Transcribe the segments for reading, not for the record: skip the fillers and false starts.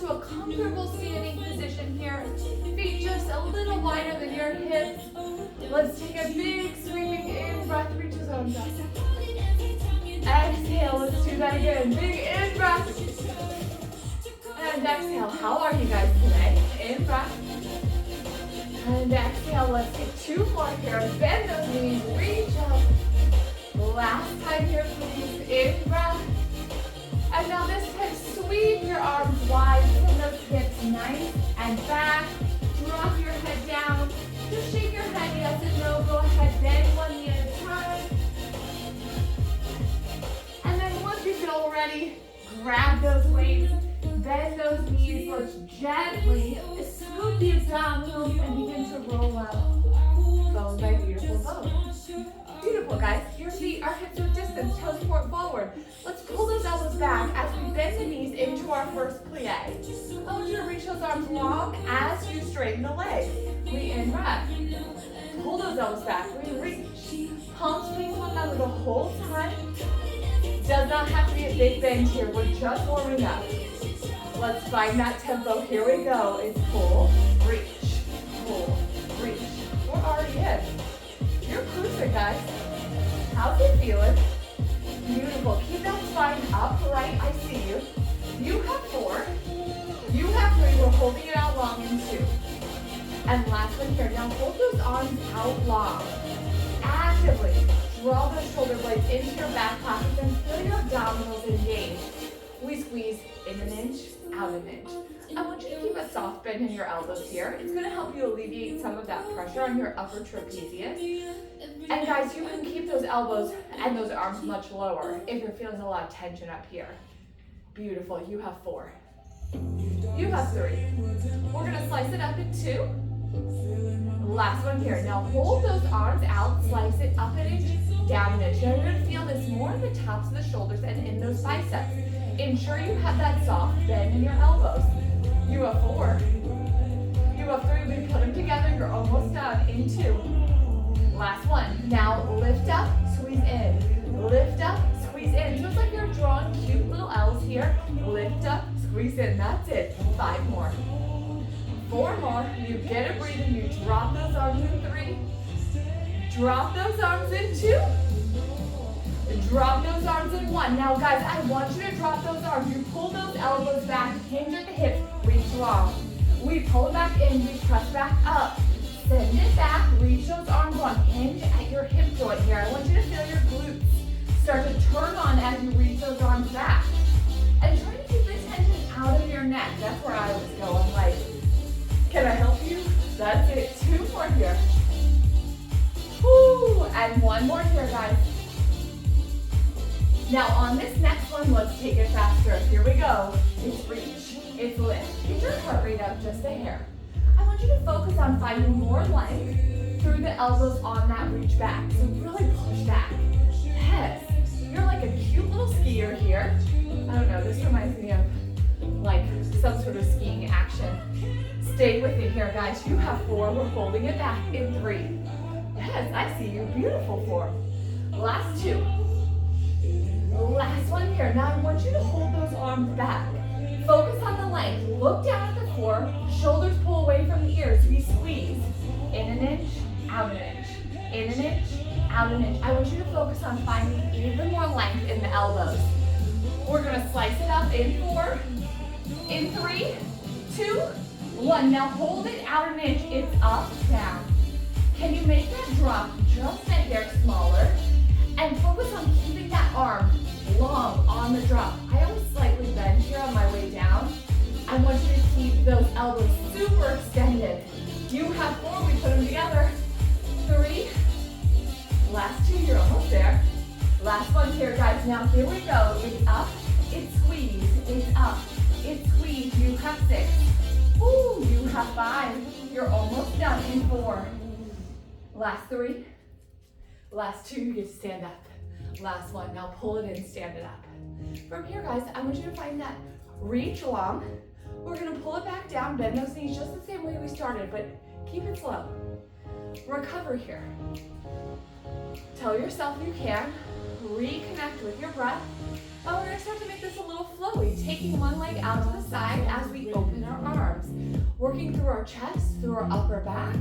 to a comfortable standing position here. Feet just a little wider than your hips. Let's take a big sweeping in breath, reach those arms up. Exhale, let's do that again. Big in breath. And exhale. How are you guys today? In breath. And exhale, let's take 2 more here. Bend those knees, reach up. Last time here, please. In breath. And now this time, sweep your arms wide from those hips, nice and back. Drop your head down. Just shake your head, yes and no. Go ahead, bend one knee at a time. And then once you feel ready, grab those weights, bend those knees. Let's gently scoop the abdominals and begin to roll up. Bone by beautiful bone. Beautiful, guys. Your feet are hips width distance, toes point forward. Let's pull those elbows back as we bend the knees into our first plie. I want you to reach those arms long as you straighten the legs. We in breath. Pull those elbows back. We reach. Palms face one another the whole time. Does not have to be a big bend here. We're just warming up. Let's find that tempo. Here we go. It's pull, reach, pull, reach. We're already in. You're cruising, guys. How's it feeling? Beautiful. Keep that spine upright. I see you. You have 4. You have 3. We're holding it out long in 2. And last one here. Now hold those arms out long. Actively draw those shoulder blades into your back pockets and feel your abdominals engage. We squeeze in an inch, out an inch. I want you to keep a soft bend in your elbows here. It's going to help you alleviate some of that pressure on your upper trapezius. And guys, you can keep those elbows and those arms much lower if you're feeling a lot of tension up here. Beautiful. You have 4. You have 3. We're going to slice it up in 2. Last one here. Now hold those arms out, slice it up an inch, down an inch. Now you're going to feel this more in the tops of the shoulders and in those biceps. Ensure you have that soft bend in your elbows. You have 4. You have 3. We put them together. You're almost done in 2. Last one. Now lift up, squeeze in. Lift up, squeeze in. So it's like you're drawing cute little L's here. Lift up, squeeze in. That's it. 5 more. 4 more. You get a breather. You drop those arms in 3. Drop those arms in 2. Drop those arms in 1. Now guys, I want you to drop those arms. You pull those elbows back, hinge at the hips, reach long. We pull it back in, we press back up. Send it back, reach those arms long. Hinge at your hip joint here. I want you to feel your glutes start to turn on as you reach those arms back. And try to keep the tension out of your neck. That's where I was going, like, can I help you? That's it. 2 more here. Woo! And 1 more here, guys. Now on this next one, let's take it faster. Here we go. It's reach, it's lift. Get your heart rate up just a hair. I want you to focus on finding more length through the elbows on that reach back. So really push back. Yes. You're like a cute little skier here. I don't know, this reminds me of like some sort of skiing action. Stay with it here, guys. You have 4. We're holding it back in 3. Yes, I see you. Beautiful form. Last 2. Last one here. Now I want you to hold those arms back. Focus on the length. Look down at the floor. Shoulders pull away from the ears. We squeeze. In an inch, out an inch. In an inch, out an inch. I want you to focus on finding even more length in the elbows. We're going to slice it up in 4, in 3, 2, 1. Now hold it out an inch. It's up, down. Can you make that drop just a hair smaller? And focus on keeping that arm long on the drop. I always slightly bend here on my way down. I want you to keep those elbows super extended. You have 4, we put them together. 3, last 2, you're almost there. Last one here, guys. Now here we go. It's up, it's squeeze, it's up, it's squeeze. You have 6. Ooh, you have 5. You're almost done in 4. Last 3. Last 2, you get to stand up. Last one, now pull it in, stand it up. From here, guys, I want you to find that reach long. We're gonna pull it back down, bend those knees just the same way we started, but keep it slow. recover here. Tell yourself you can. Reconnect with your breath. And we're going to start to make this a little flowy, taking one leg out to the side as we open our arms. Working through our chest, through our upper back.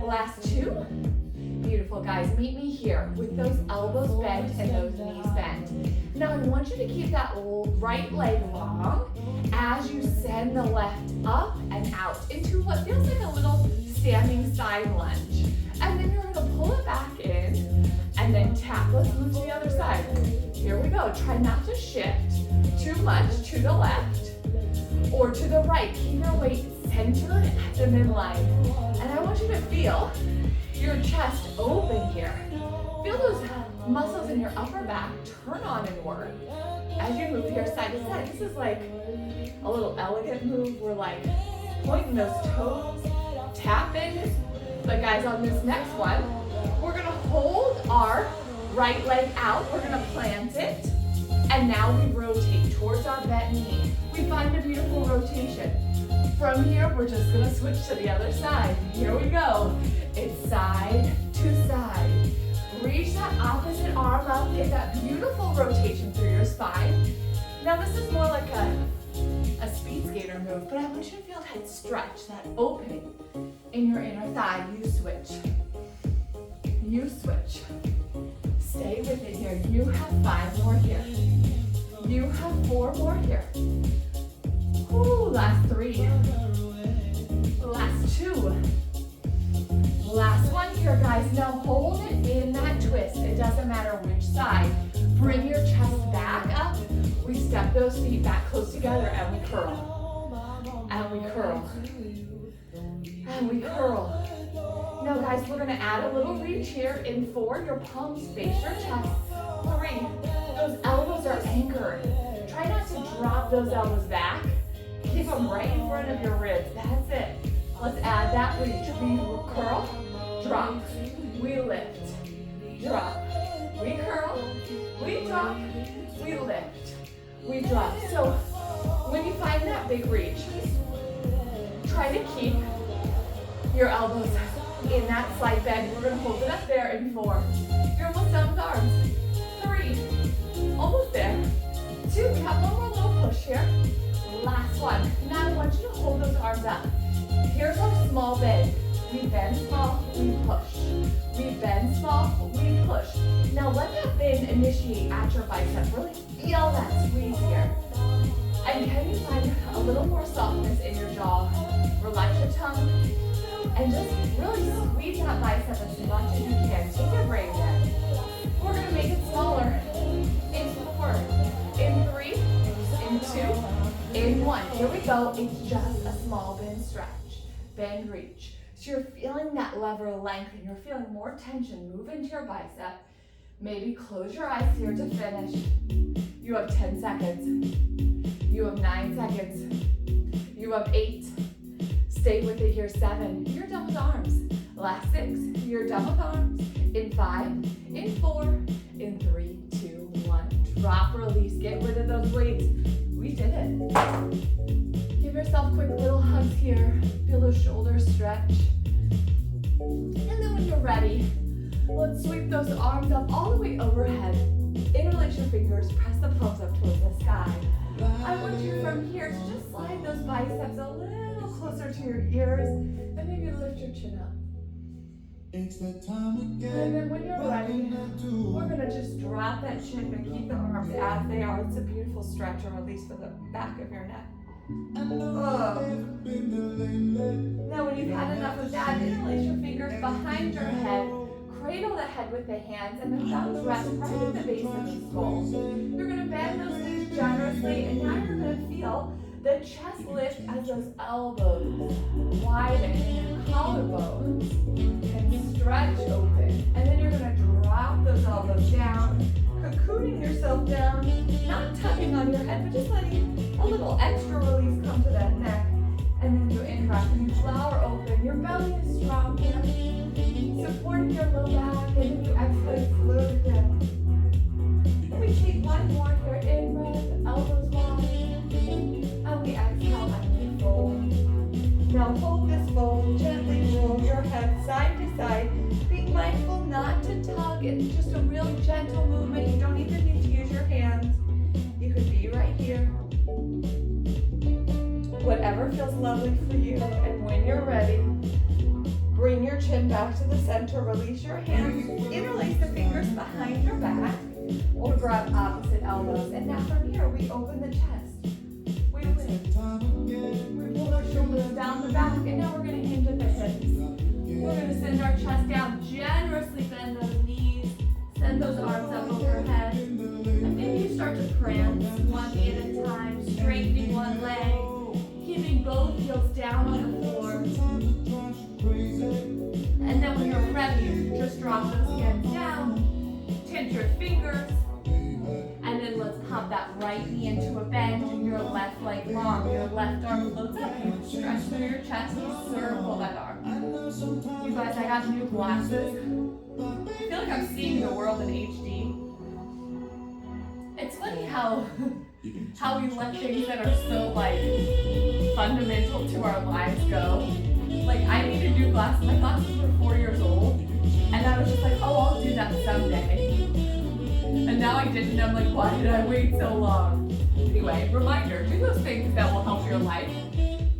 Last two. Beautiful, guys. Meet me here with those elbows bent and those knees bent. Now I want you to keep that right leg long as you send the left up and out into what feels like a little standing side lunge. And then you're going to pull it back in and then tap. Let's move to the other side. Here we go. Try not to shift too much to the left or to the right. Keep your weight centered at the midline. And I want you to feel your chest open here. Feel those muscles in your upper back turn on and work as you move here side to side. This is like a little elegant move. We're like pointing those toes, tapping. But guys, on this next one, we're gonna hold our right leg out. We're gonna plant it. And now we rotate towards our bent knee. We find a beautiful rotation. From here, we're just gonna switch to the other side. Here we go. It's side to side. Reach that opposite arm up. Get that beautiful rotation through your spine. Now this is more like a speed skater move, but I want you to feel that stretch, that opening in your inner thigh. You switch. You switch. Stay with it here. You have 5 more here. You have 4 more here. Ooh, last 3. Last 2. Last one here, guys. Now hold it in that twist. It doesn't matter which side. Bring your chest back up. We step those feet back close together and we curl. And we curl. And we curl. Now guys, we're gonna add a little reach here. In 4, your palms face your chest. 3, those elbows are anchored. Try not to drop those elbows back. Keep them right in front of your ribs. That's it. Let's add that reach. We curl, drop, we lift, drop, we curl, we drop, we lift, we drop. So when you find that big reach, try to keep your elbows in that slight bend. We're gonna hold it up there in 4. You're almost done with arms. 3, almost there. 2, we have one more little push here. Last one. Now I want you to hold those arms up. Here's our small bend. We bend small, we push. We bend small, we push. Now let that bend initiate at your bicep. Really feel that squeeze here. And can you find a little more softness in your jaw? Relax your tongue. And just really squeeze that bicep as much as you can. Take your brain in. We're going to make it smaller. In 4, in 3, in 2, in 1. Here we go. It's just a small bend stretch. Bend, reach. So you're feeling that lever lengthen. You're feeling more tension. Move into your bicep. Maybe close your eyes here to finish. You have 10 seconds. You have 9 seconds. You have 8. Stay with it here. 7. You're done with arms. Last 6. You're done with arms. In 5, in 4, in 3, 2, 1. Drop, release. Get rid of those weights. We did it. Give yourself quick little hugs here. Feel those shoulders stretch. And then when you're ready, let's sweep those arms up all the way overhead. Interlace your fingers. Press the palms up towards the sky. I want you from here to just slide those biceps a little closer to your ears and maybe lift your chin up. And then when you're ready, we're going to just drop that chin and keep the arms as they are. It's a beautiful stretch or release for the back of your neck. Oh. Now when you've had enough of that, interlace your fingers behind your head. Cradle the head with the hands and the thumbs rest right at the base of the skull. You're going to bend those knees generously and now you're going to feel the chest lift as those elbows widen and your collarbones can stretch open. And then you're going to drop those elbows down, cocooning yourself down, not tugging on your head, but just letting a little extra release come to that neck. And then you in-breath and you flower open. Your belly is strong here, supporting your low back, and then you exhale, float down. And we take one more here, in-breath, elbows wide, and we exhale and we fold. Now hold this fold, gently roll your head side to side. Being mindful not to tug. It's just a real gentle movement. You don't even need to use your hands. You could be right here. Whatever feels lovely for you. And when you're ready, bring your chin back to the center. Release your hands. Interlace the fingers behind your back. Or grab opposite elbows. And now from here, we open the chest. We lift. We pull our shoulders down the back. And now we're going to hinge at the hips. We're going to send our chest down. Generously bend those knees. Send those arms up overhead. And maybe you start to prance one knee at a time. Straightening one leg. Keeping both heels down on the floor. And then when you're ready, just drop those hands down. Tint your fingers, and then let's pop that right knee into a bend. Your left leg long, your left arm floats up. Stretch through your chest, circle that arm. You guys, I got new glasses. I feel like I'm seeing the world in HD. It's funny how we let things that are so like fundamental to our lives go. Like I needed new glasses. My glasses were 4 years old, and I was just like, oh, I'll do that someday. And now I didn't, and I'm like, why did I wait so long? Anyway, reminder, do those things that will help your life.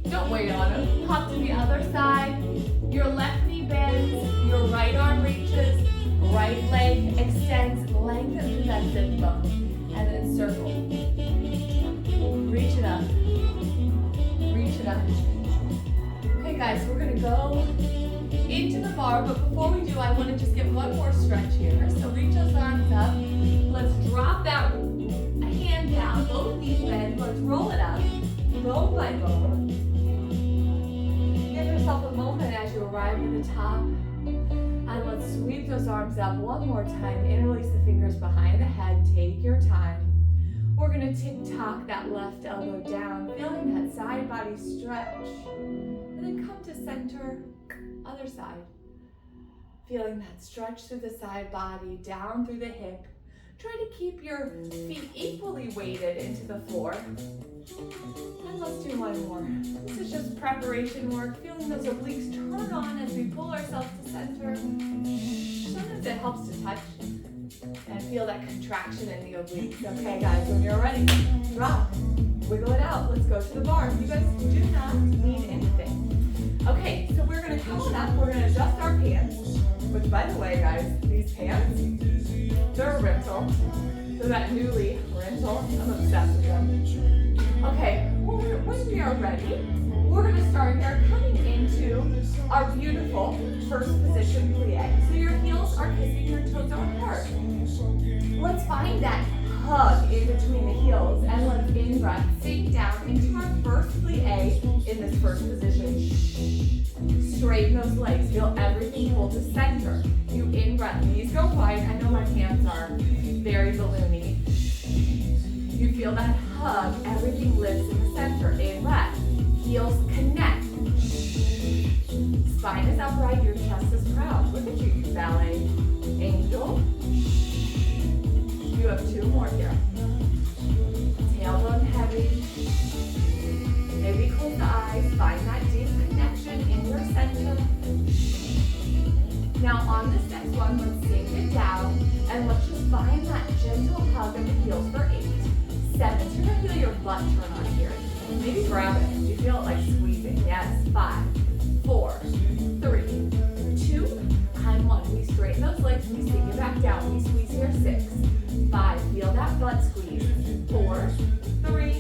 Don't wait on them. Hop to the other side. Your left knee bends, your right arm reaches, right leg extends, lengthen through that sit bone, and then circle. Reach it up. Reach it up. Okay guys, we're gonna go into the bar, but before we do, I want to just give one more stretch here. So reach those arms up. Let's drop that hand down, both knees bend. Let's roll it up, bone by bone. Give yourself a moment as you arrive to the top. And let's sweep those arms up one more time. Interlace the fingers behind the head. Take your time. We're going to tick-tock that left elbow down, feeling that side body stretch. And then come to center. Other side. Feeling that stretch through the side body, down through the hip. Try to keep your feet equally weighted into the floor. And let's do one more. This is just preparation work. Feeling those obliques turn on as we pull ourselves to center. Sometimes it helps to touch and feel that contraction in the obliques. Okay guys, when you're ready, drop. Wiggle it out. Let's go to the bar. You guys do not need anything. Okay, so we're going to come on up, we're going to adjust our pants, which by the way guys, these pants, they're a rental. They're that newly rental. I'm obsessed with them. Okay, when we are ready, we're going to start here coming into our beautiful first position plie. So your heels are kissing, your toes are apart. Let's find that hug in between the heels and let's in-breath, sink down into our first plie in this first position. Straighten those legs, feel everything pull to center. You in-breath, knees go wide. I know my hands are very balloony. You feel that hug, everything lifts in the center. In-breath, heels connect. Spine is upright, your chest is proud. Look at you, you ballet angel. You have two more here. Tailbone heavy. Maybe close the eyes. Find that deep connection in your center. Now on this next one, let's sink it down. And let's just find that gentle hug of the heels for 8, 7. So you're going to feel your butt turn on here. Maybe grab it. Do you feel it like squeezing? Yes. 5, 4, 3, 2, and 1. We straighten those legs. We sink it back down. We squeeze here. 6, 5, feel that butt squeeze. 4, 3,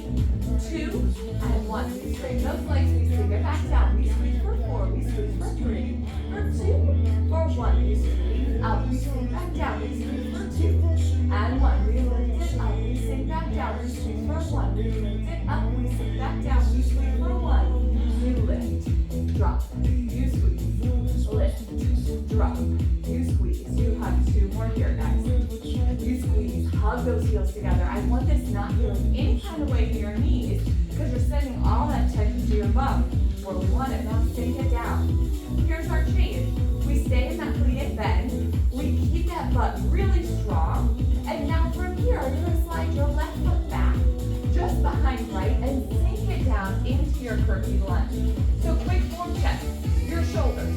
2, and 1. We straighten those legs, we swing it back down. We squeeze for 4, we squeeze for 3, for 2, for 1. We squeeze up, we swing back down. We squeeze for 2, and 1. We lift it up, we sink back down. We squeeze for 1. We lift it up, we sink back down. We squeeze for 1. You lift, drop, you squeeze, lift, drop, you squeeze. You have 2 more here, guys. You squeeze, hug those heels together. I want this not feeling any kind of weight in your knees because you're sending all that tension to your bum where we want it. Now sink it down. Here's our change. We stay in that plie bend. We keep that butt really strong. And now from here, you're going to slide your left foot back just behind right and sink it down into your curvy lunge. So quick form check. Your shoulders.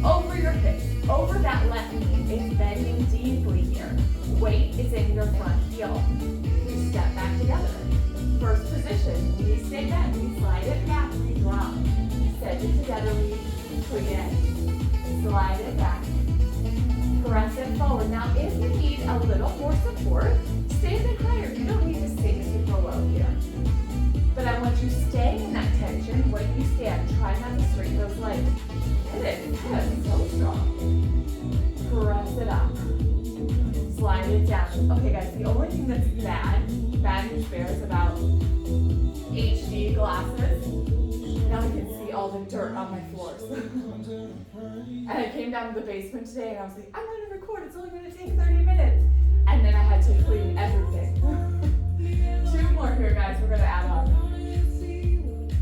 over your hips, over that left knee. It's bending deeply here. Weight is in your front heel. We step back together. First position, knees stay bent. We slide it back, we drop. Send it together, we twig it. Slide it back. Press it forward. Now, if you need a little more support, stay a bit higher. You don't need to stay super low here. But I want you staying in that tension. When you stand, try not to straighten those legs. Hit it. Good. So strong. Press it up. Slide it down. Okay, guys, the only thing that's bad news bears about HD glasses, now I can see all the dirt on my floors. And I came down to the basement today and I was like, I'm going to record. It's only going to take 30 minutes. And then I had to clean everything. 2 more here, guys. We're going to add on.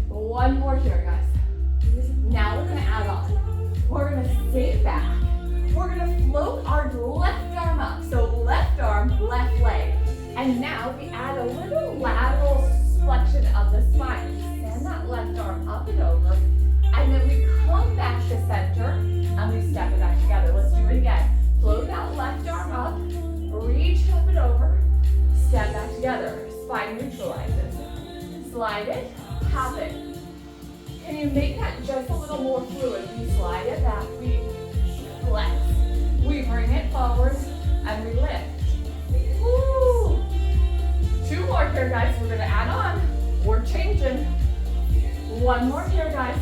1 more here, guys. Now we're going to add on. We're going to stay back. We're going to float our left arm up. So left arm, left leg. And now we add a little lateral flexion of the spine. Stand that left arm up and over. And then we come back to center and we step it back together. Let's do it again. Float that left arm up. Reach up and over. Step back together. Spine neutralizes. Slide it. Tap it. Can you make that just a little more fluid? We slide it back. We flex. We bring it forward and we lift. Woo! 2 more here, guys. We're going to add on. We're changing. 1 more here, guys.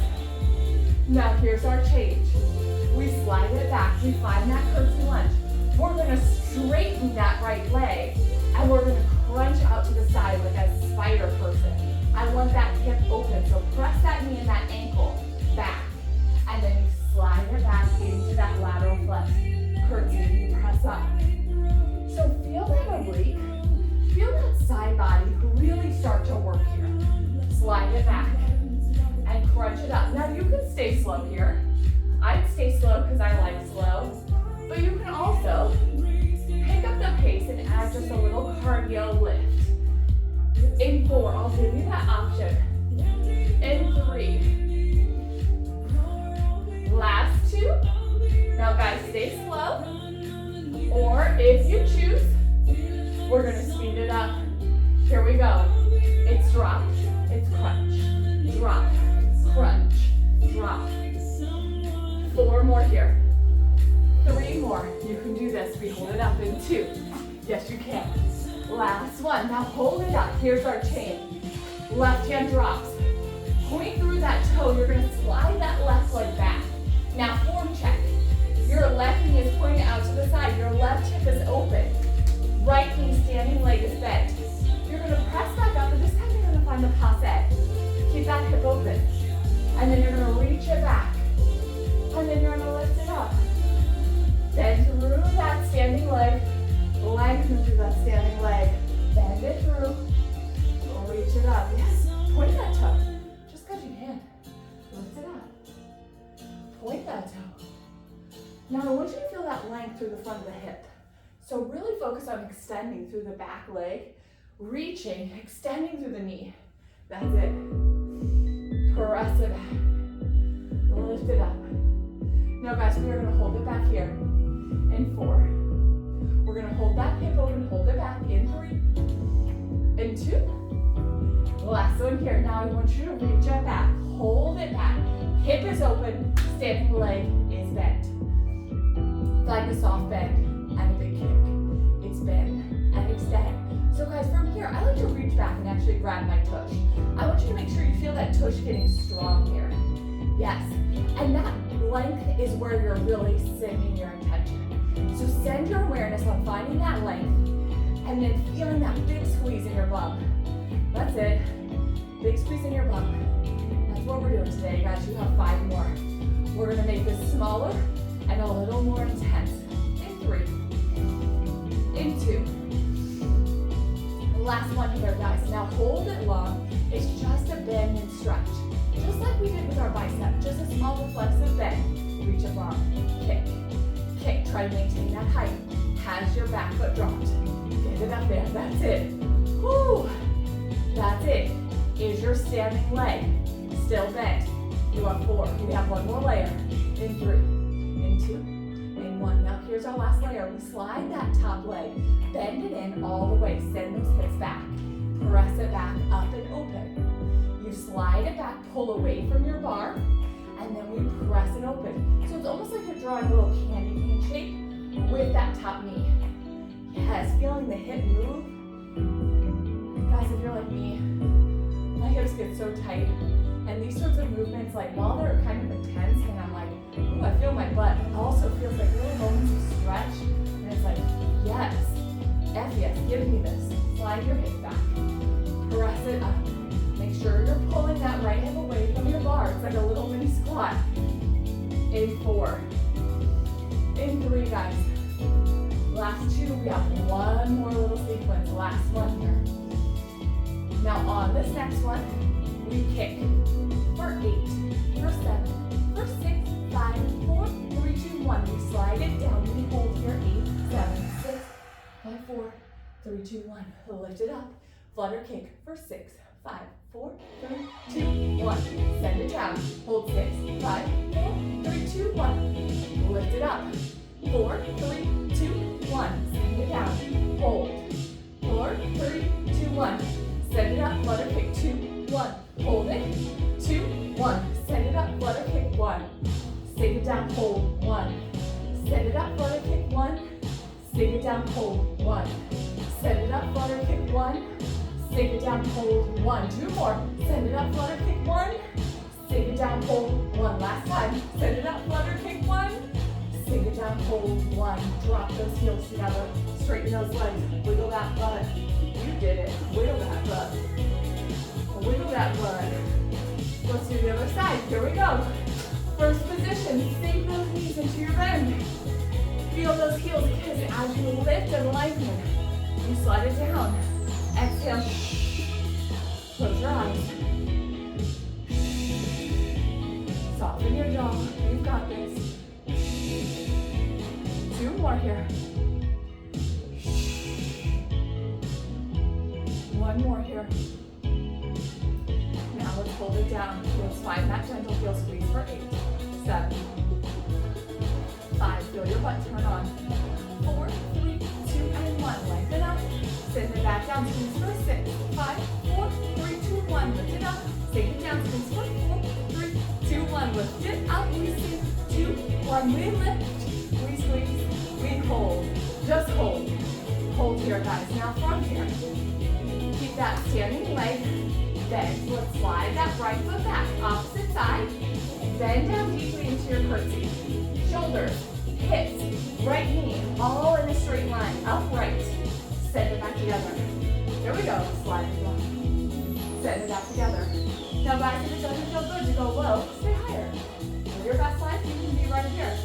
Now here's our change. We slide it back. We find that curtsy lunge. We're going to straighten that right leg and we're going to crunch out to the side like a spider person. I want that hip open, so press that knee and that ankle back. And then you slide it back into that lateral flex curtsy and you press up. So feel that oblique. Feel that side body really start to work here. Slide it back and crunch it up. Now you can stay slow here. I'd stay slow because I like slow. But you can also pick up the pace and add just a little cardio lift. In 4, I'll give you that option. In 3. Last 2. Now guys, stay slow. Or if you choose, we're going to speed it up. Here we go. It's drop, it's crunch, drop, crunch, drop. 4 more here. 3 more. You can do this. We hold it up in 2. Yes, you can. Last 1. Now hold it up. Here's our chain. Left hand drops. Point through that toe. You're going to slide that left leg back. Now form check. Your left knee is pointing out to the side. Your left hip is open. Right knee standing leg is bent. You're going to press back up, and this time you're going to find the passe. Keep that hip open. And then you're going to reach it back. And then you're going to lift it up. Bend through that standing leg. Lengthen through that standing leg. Bend it through. Reach it up. Yes. Point that toe. Just because you can. Lift it up. Point that toe. Now I want you to feel that length through the front of the hip. So really focus on extending through the back leg. Reaching, extending through the knee. That's it. Press it back. Lift it up. Now guys, we are going to hold it back here. In 4. We're going to hold that hip open, hold it back in 3. In 2. Last one here. Now I want you to reach it back. Hold it back. Hip is open, standing leg is bent. Find a soft bend and a big kick. It's bend and extend. So guys, from here, I like to reach back and actually grab my tush. I want you to make sure you feel that tush getting strong here. Yes. And that length is where you're really sending your intention. So send your awareness on finding that length and then feeling that big squeeze in your bum. That's it. Big squeeze in your bum. That's what we're doing today, guys. You have 5 more. We're going to make this smaller and a little more intense. In 3. In 2. Last one here, guys. Now hold it long. It's just a bend and stretch. Just like we did with our bicep. Just a small reflexive bend. Reach it long. Kick. Kick. Try to maintain that height. Has your back foot dropped. Get it up there. That's it. Whoo. That's it. Is your standing leg still bent? You have 4. We have 1 more layer. In 3. in 2, in 1. Now here's our last layer. We slide that top leg, bend it in all the way, send those hips back, press it back up and open. You slide it back, pull away from your bar, and then we press it open. So it's almost like you're drawing a little candy cane shape with that top knee. Yes, feeling the hip move. Guys, if you're like me, my hips get so tight. And these sorts of movements, like while they're kind of intense and I'm like, ooh, I feel my butt, it also feels like little moments of stretch. And it's like, yes, yes, give me this. Slide your hips back. Press it up. Make sure you're pulling that right hip away from your bar. It's like a little mini squat. In 4. In 3, guys. Last 2, we have one more little sequence. Last one here. Now on this next one, we kick for 8, for 7, for 6, 5, 4, 3, 2, 1. We slide it down. We hold here. 8, 7, 6, 5, 4, 3, 2, 1. Lift it up. Flutter kick for 6, 5, 4, 3, 2, 1. Send it down. Hold 6, 5, 4, 3, 2, 1. Lift it up. 4, 3, 2, 1. Send it down. Hold. 4, 3, 2, 1. Send it up. Flutter kick. 2, 1. Hold it. 2, 1. Send it up. Flutter kick. 1. Sink it down. Hold. 1. Send it up. Flutter kick. 1. Sink it down. Hold. 1. Send it up. Flutter kick. 1. Sink it down. Hold. 1. 2 more. Send it up. Flutter kick. 1. Sink it down. Hold. 1. Last time. Send it up. Flutter kick. 1. Sink it down. Hold. 1. Drop those heels together. Straighten those legs. Wiggle that butt. You did it. Wiggle that butt. Wiggle that butt. Let's do the other side. Here we go. First position. Sink those knees into your bend. Feel those heels because as you lift and lengthen, you slide it down. Exhale. Close your eyes. Soften your jaw. You've got this. 2 more here. 1 more here. Now let's hold it down. Let's find that gentle heel squeeze for 8, 7, 5. Feel your butt turn on. 4, 3, 2, and 1. Lengthen up. Send it back down. Squeeze for 6, 5, 4, 3, 2, 1. Lift it up. Sink it down. Squeeze for 4, 3, 2, 1. Lift it up. We sink. 2, 1. We lift. We squeeze. We hold. Just hold. Hold here, guys. Now from here. Keep that standing leg bend. Let's slide that right foot back. Opposite side. Bend down deeply into your curtsy. Shoulders, hips, right knee, all in a straight line. Upright. Send it back together. Here we go. Slide it down. Send it back together. Now guys, if it doesn't feel good to go low, stay higher. With your best life, you can be right here.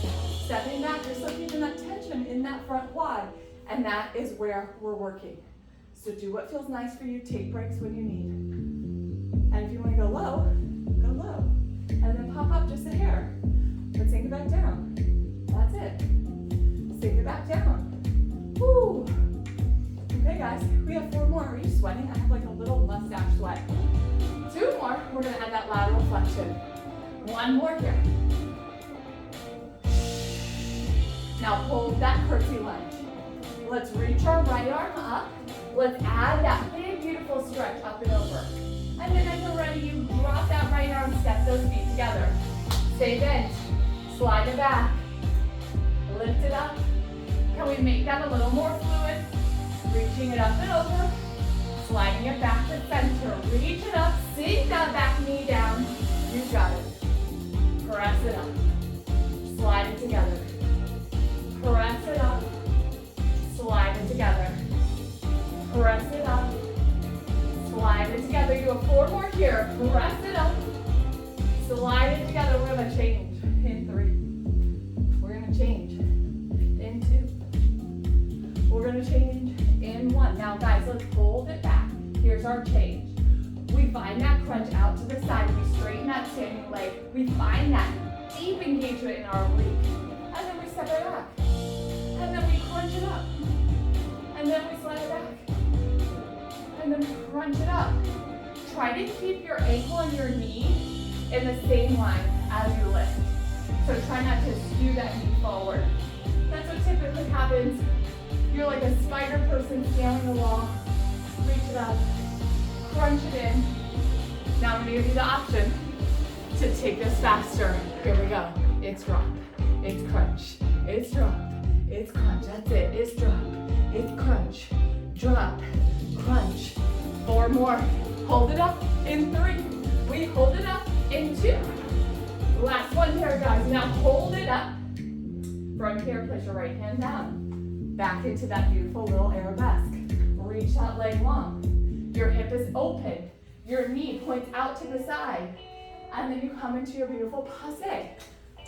Stepping back, you're still keeping that tension in that front quad. And that is where we're working. So do what feels nice for you. Take breaks when you need. And if you want to go low, go low. And then pop up just a hair. But sink it back down. That's it. Sink it back down. Woo! Okay guys, we have 4 more. Are you sweating? I have like a little mustache sweat. 2 more. We're going to add that lateral flexion. 1 more here. Now hold that curtsy lunge. Let's reach our right arm up. Let's add that big, beautiful stretch up and over. And then as you're ready, you drop that right arm, step those feet together. Stay bent. Slide it back. Lift it up. Can we make that a little more fluid? Reaching it up and over. Sliding it back to center. Reach it up. Sink that back knee down. You've got it. Press it up. Slide it together. Press it up. Slide it together. Press it up. Slide it together. You have 4 more here. Press it up. Slide it together. We're going to change in 3. We're going to change in 2. We're going to change in 1. Now guys, let's hold it back. Here's our change. We find that crunch out to the side. We straighten that standing leg. We find that deep engagement in our oblique. And then we step it back. And then we crunch it up. And then we slide it back. And then we crunch it up. Try to keep your ankle and your knee in the same line as you lift. So try not to skew that knee forward. That's what typically happens. You're like a spider person scaling along. Reach it up, crunch it in. Now I'm gonna give you the option to take this faster. Here we go. It's drop, it's crunch, it's drop, it's crunch. That's it, it's drop, it's crunch, drop, crunch. 4 more. Hold it up in 3. We hold it up in 2. Last one here, guys. Now hold it up. From here, place your right hand down. Back into that beautiful little arabesque. Reach that leg long. Your hip is open. Your knee points out to the side. And then you come into your beautiful passe.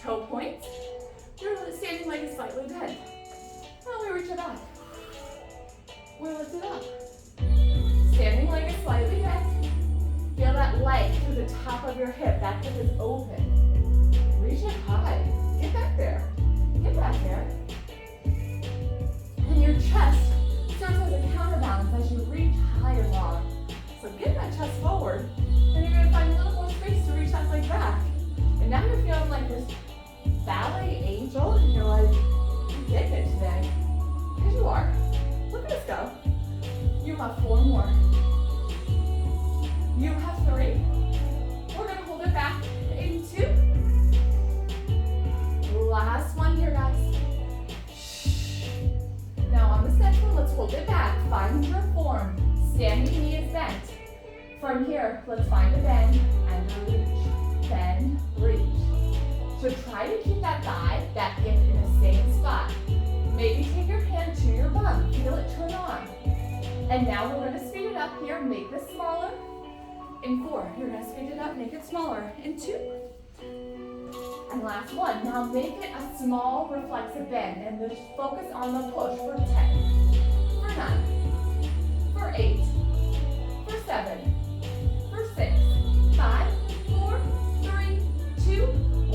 Toe points. Your standing leg is slightly bent. Now we reach it back. We lift it up. Standing leg is slightly bent. Feel that leg to the top of your hip. That hip is open. Reach it high. Get back there. Get back there. And your chest serves as a counterbalance as you reach high and long. So get that chest forward, and you're going to find a little more space to reach that leg back. And now you're feeling like this ballet angel, and you're like, I'm getting it today. Because you are. Look at us go. You have 4 more. You have 3. We're going to hold it back in 2. Last one here, guys. Now on this next one, let's hold it back. Find your form. Standing knee is bent. From here, let's find a bend and reach. Bend, reach. So try to keep that thigh, that hip in the same spot. Maybe take your hand to your bum. Feel it turn on. And now we're going to speed it up here. Make this smaller. In 4, you're going to speed it up, make it smaller. In 2. And last one. Now make it a small reflexive bend and just focus on the push for 10, for 9, for 8, for 7, for 6, 5, 4, 3, 2,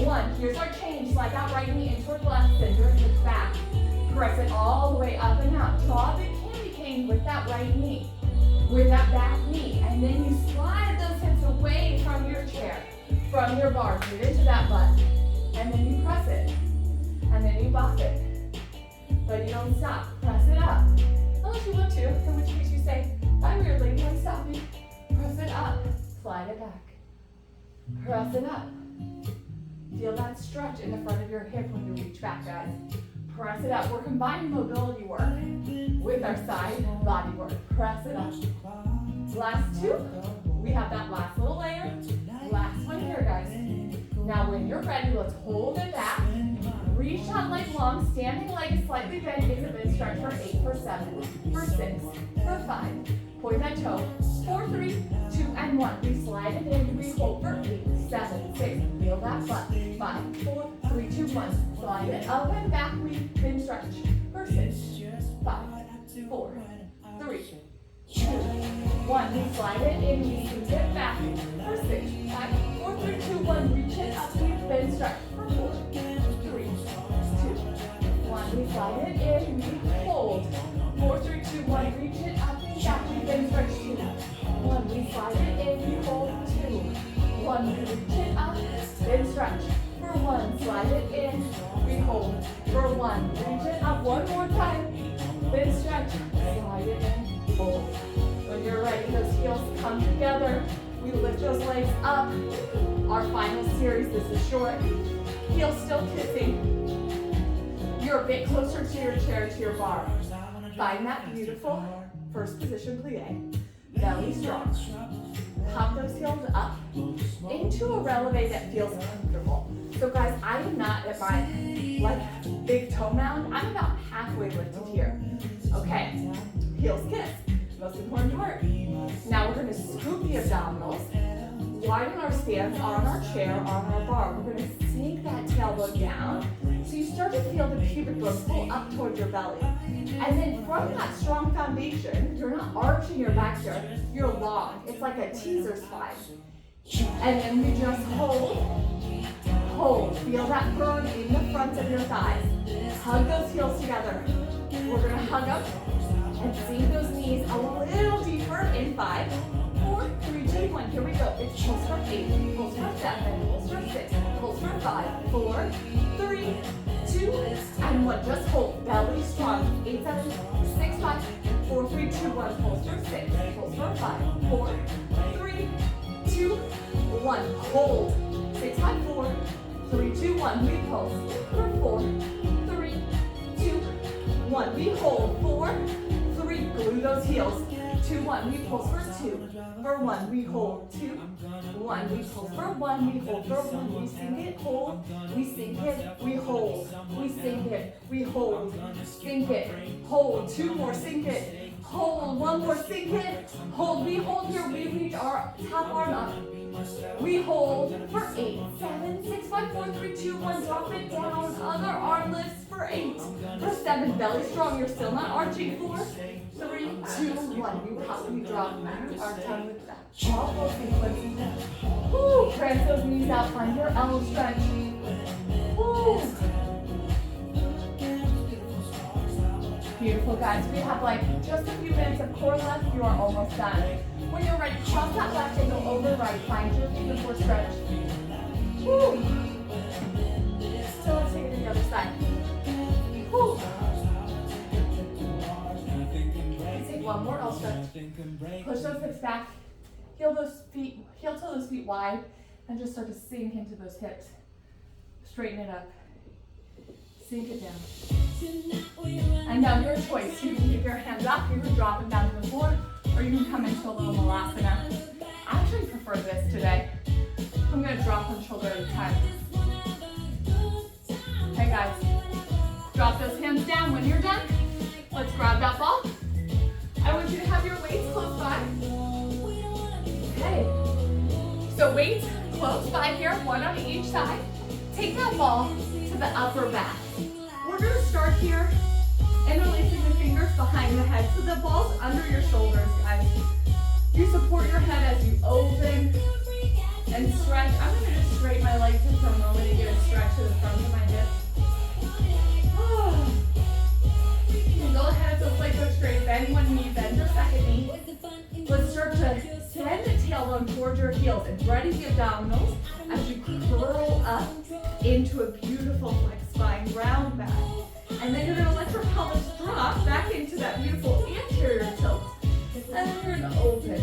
1. Here's our change. Slide that right knee in toward left, send your hips back. Press it all the way up and out. Draw the candy cane with that right knee, with that back knee, and then you slide those hips away from your chair, from your bar. Get into that butt. And then you press it, and then you bop it, but you don't stop. Press it up, unless you want to, in which case you say, bye weird lady, I'm stopping. Press it up, slide it back, press it up. Feel that stretch in the front of your hip when you reach back, guys. Press it up. We're combining mobility work with our side body work. Press it up. Last 2, we have that last little layer. Last one here, guys. Now when you're ready, let's hold it back. Reach that leg long. Standing leg is slightly bent. It's a bit stretch for 8, for 7, for 6, for 5. Point that toe. 4, 3, 2, and 1. We slide it in. We hold for 8, 7, 6. Feel that butt. 5, 4, 3, 2, 1. Slide it up and back. We then stretch for 6, 5, 4, 3, 2, 1. We slide it in. We scoot it back for 6, 5, 4, 3, 2, 1. Reach it up. We then stretch for 4, 3, 2, 1. We slide it in. We hold. 4, 3, 2, 1. Reach it up and back. We then stretch 2, 1. We slide it in. We hold 2, 1. We reach it up. Then stretch for 1. Slide it in. We hold for 1. Reach it up one more time. Then stretch. Slide it in. Hold. When you're ready, those heels come together. We lift those legs up. Our final series, this is short. Heels still kissing. You're a bit closer to your chair, to your bar. Find that beautiful first position plie. Belly strong. Pop those heels up into a releve that feels comfortable. So guys, I am not at my big toe mound. I'm about halfway lifted here. Okay, heels kiss. Most important part. Now we're going to scoop the abdominals, widen our stance on our chair, on our bar. We're going to sink that tailbone down so you start to feel the pubic bone pull up towards your belly. And then from that strong foundation, you're not arching your back here, you're long. It's like a teaser spine. And then we just hold. Feel that burn in the front of your thighs. Hug those heels together. We're going to hug up and sink those knees a little deeper in 5, 4, 3, 2, 1. Here we go. It's pulse for 8, pulse for 7, pulse for 6, pulse for 5, 4, one, just hold, belly strong, 8, 7, 6, 5, 4, 3, 2, 1, pulse for 6, pulse for 5, 4, 3, 2, 1, hold, 6, 5, 4, 3, 2, 1, we pulse for 4, 3, 2, 1, we hold, 4, 3, glue those heels, 2, 1, we pulse for 2, for 1, we hold, 2, 1, we pulse for 1, we hold for 1, we sink it, hold, we sink it, we hold, we sink it, we hold, sink it, hold, 2 more, sink it, hold, 1 more, sink it, hold, we hold here, we reach our top arm up, we hold for 8, 7, 6, 5, 4, 3, 2, 1, drop it down, other arm lifts for 8, for 7, belly strong, you're still not arching, 4, 3, 2, 1, you pop, you drop, our tongue with that. All full sequence. Woo, press those knees out, find your elbow stretch. Woo. Beautiful, guys. We have like just a few minutes of core left. You are almost done. When you're ready, cross that left and go over right. Find your feet before stretch. Woo. So let's take it to the other side. Woo. Let's take one more L stretch. Push those hips back. Heel till those feet wide, and just start to sink into those hips. Straighten it up. Sink it down. And now your choice. You can keep your hands up, you can drop them down to the floor, or you can come into a little malasana. I actually prefer this today. I'm going to drop one shoulder at a time. Okay, guys. Drop those hands down when you're done. Let's grab that ball. I want you to have your weights close by. Okay. So weights close by here, one on each side. Take that ball to the upper back. We're going to start here, interlacing the fingers behind the head. So the ball's under your shoulders, guys. You support your head as you open and stretch. I'm going to just straighten my legs in for a moment and get a stretch to the front of my hips. Oh. Go ahead, so legs go straight. Bend one knee, bend your second knee. Let's start to send the tailbone towards your heels and ready the abdominals as you curl up into a beautiful flex spine, round back. And then you're going to let your pelvis drop back into that beautiful anterior tilt. And then you're going to open.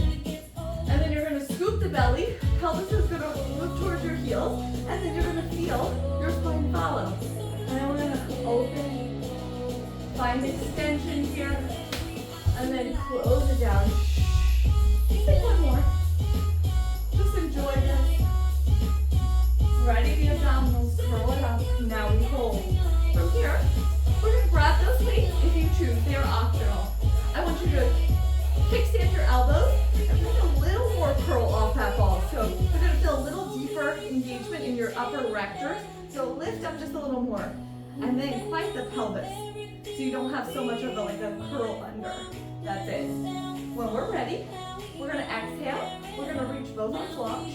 And then you're going to scoop the belly. Pelvis is going to move towards your heels. And then you're going to feel your spine follow. And then we're going to open. Find extension here. And then close it down. Take one more. Just enjoy this. Ready the abdominals, curl it up. Now we hold. From here, we're going to grab those weights if you choose. They are optional. I want you to kickstand your elbows and bring a little more curl off that ball. So you're going to feel a little deeper engagement in your upper rectors. So lift up just a little more. And then quiet the pelvis. So you don't have so much of a curl under. That's it. When we're ready, we're going to exhale. We're going to reach both arms long.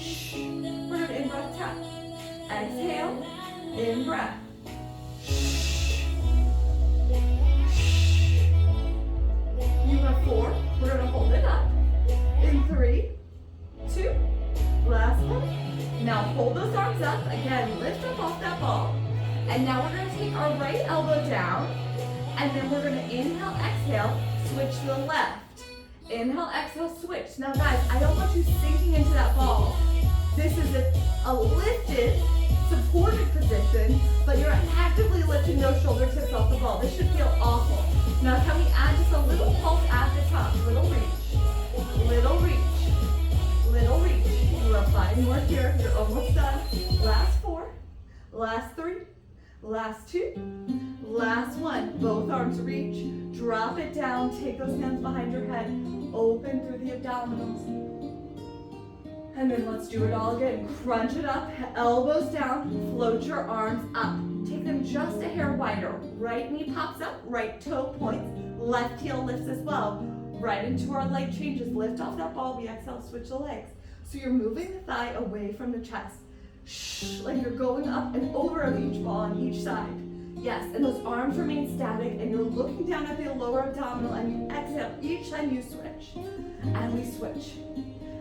We're going to in-breath tap. Exhale, in-breath. You have 4. We're going to hold it up. In 3, 2, last one. Now hold those arms up. Again, lift up off that ball. And now we're going to take our right elbow down. And then we're going to inhale, exhale, switch to the left. Inhale, exhale, switch. Now guys, I don't want you sinking into that ball. This is a lifted, supported position, but you're actively lifting those shoulder tips off the ball. This should feel awful. Now can we add just a little pulse at the top? Little reach, little reach, little reach. You have 5 more here. You're almost done. Last 4, last 3, last 2, last 1. Both arms reach. Drop it down. Take those hands behind your head. Open through the abdominals. And then let's do it all again. Crunch it up. Elbows down. Float your arms up. Take them just a hair wider. Right knee pops up. Right toe points. Left heel lifts as well. Right into our leg changes. Lift off that ball. We exhale. Switch the legs. So you're moving the thigh away from the chest. Shh, like you're going up and over of each ball on each side. Yes, and those arms remain static and you're looking down at the lower abdominal and you exhale each time you switch. And we switch.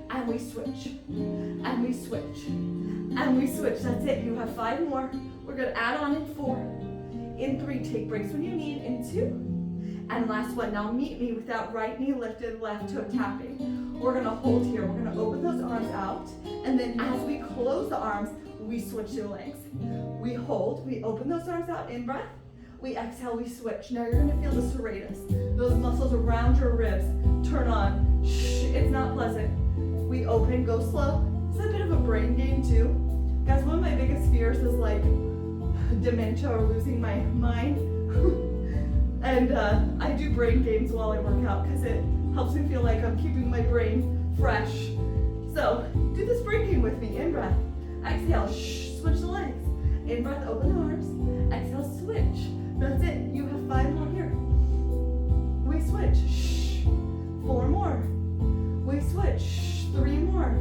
And we switch. And we switch. And we switch. That's it. You have 5 more. We're going to add on in 4. In 3, take breaks when you need. In 2. And last one, now meet me with that right knee lifted, left toe tapping. We're gonna hold here. We're gonna open those arms out. And then as we close the arms, we switch to the legs. We hold, we open those arms out, in breath. We exhale, we switch. Now you're gonna feel the serratus. Those muscles around your ribs turn on. Shh, it's not pleasant. We open, go slow. It's a bit of a brain game too. Guys, one of my biggest fears is like dementia or losing my mind. And I do brain games while I work out because it helps me feel like I'm keeping my brain fresh. So do this brain game with me. In breath, exhale, shh, switch the legs. In breath, open the arms. Exhale, switch. That's it. You have 5 more here. We switch. Shh. 4 more. We switch. Shh. 3 more.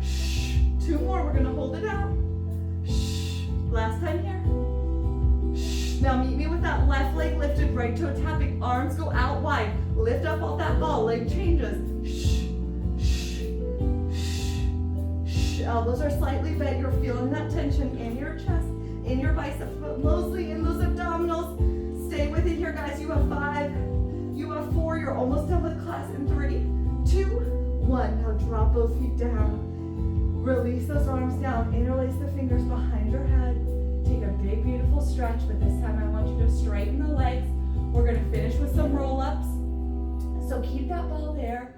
Shh. 2 more. We're gonna hold it out. Shh. Last time here. Now meet me with that left leg lifted, right toe tapping. Arms go out wide. Lift up off that ball. Leg changes. Shh, shh, shh, shh. Elbows are slightly bent. You're feeling that tension in your chest, in your biceps, but mostly in those abdominals. Stay with it here, guys. You have 5. You have 4. You're almost done with class in 3, 2, 1. Now drop those feet down. Release those arms down. Interlace the fingers behind your head. Take a big, beautiful stretch, but this time I want you to straighten the legs. We're gonna finish with some roll-ups. So keep that ball there.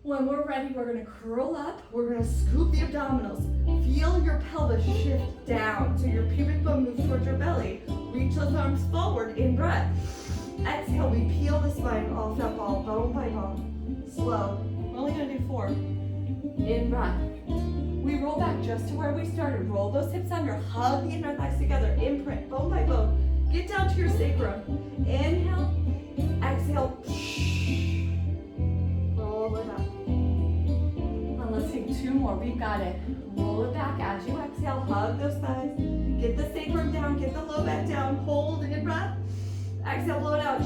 When we're ready, we're gonna curl up. We're gonna scoop the abdominals. Feel your pelvis shift down. So your pubic bone moves towards your belly. Reach those arms forward in breath. Exhale, we peel the spine off that ball, bone by bone. Slow. We're only gonna do 4. In breath. We roll back just to where we started. Roll those hips under. Hug the inner thighs together. Imprint, bone by bone. Get down to your sacrum. Inhale. Exhale. Roll it up. Now let's take 2 more. We got it. Roll it back as you exhale. Hug those thighs. Get the sacrum down. Get the low back down. Hold in breath. Exhale. Blow it out.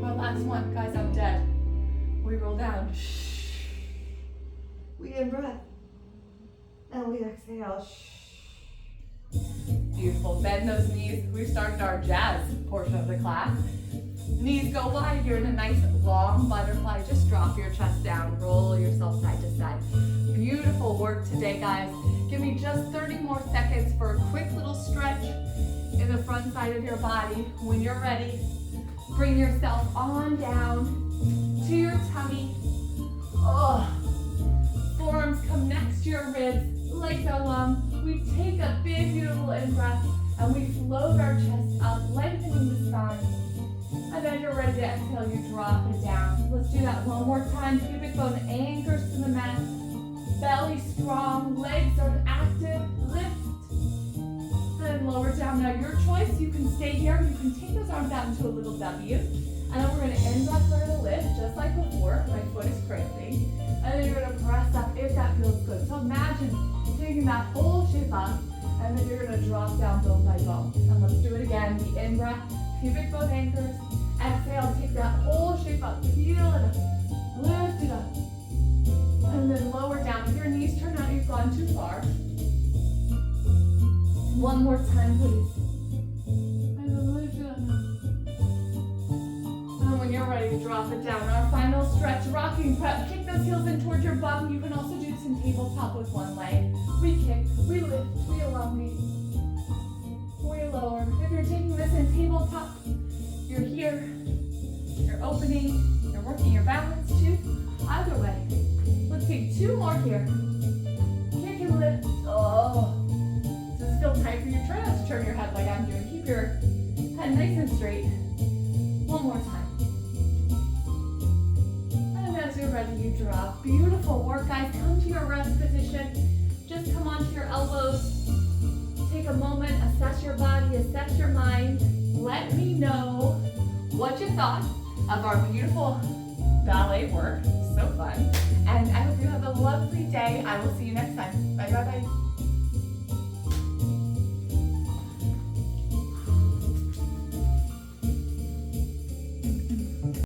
Our last one. Guys, I'm dead. We roll down. We in breath. And we exhale. Beautiful. Bend those knees. We've started our jazz portion of the class. Knees go wide. You're in a nice long butterfly. Just drop your chest down. Roll yourself side to side. Beautiful work today, guys. Give me just 30 more seconds for a quick little stretch in the front side of your body. When you're ready, bring yourself on down to your tummy. Oh. Forearms come next to your ribs, legs are long. We take a big, beautiful in-breath and we float our chest up, lengthening the spine. And then you're ready to exhale, you drop it down. Let's do that one more time. Pubic bone anchors to the mat. Belly strong, legs are active, lift. Then lower down. Now your choice, you can stay here, you can take those arms out into a little W. And then we're gonna end breath, we're gonna lift, just like before. My foot is cramping. And then you're gonna press up if that feels good. So imagine taking that whole shape up, and then you're gonna drop down bone by bone. And let's do it again. The in-breath, pubic bone anchors. Exhale, take that whole shape up. Feel it up. Lift it up. And then lower down. If your knees turn out, you've gone too far. One more time, please. And then lift it up. And when you're ready, drop it down. Our final stretch, rocking prep. Kick those heels in towards your bum. You can also do this in tabletop with one leg. We kick, we lift, we elongate, we lower. If you're taking this in tabletop, you're here, you're opening, you're working your balance too. Either way. Let's take 2 more here. Kick and lift. Oh. Does this feel tight for you? Try not to turn your head like I'm doing. Keep your head nice and straight. One more time. As you're ready, you drop. Beautiful work, guys. Come to your rest position. Just come onto your elbows. Take a moment, assess your body, assess your mind. Let me know what you thought of our beautiful ballet work. So fun. And I hope you have a lovely day. I will see you next time. Bye, bye, bye.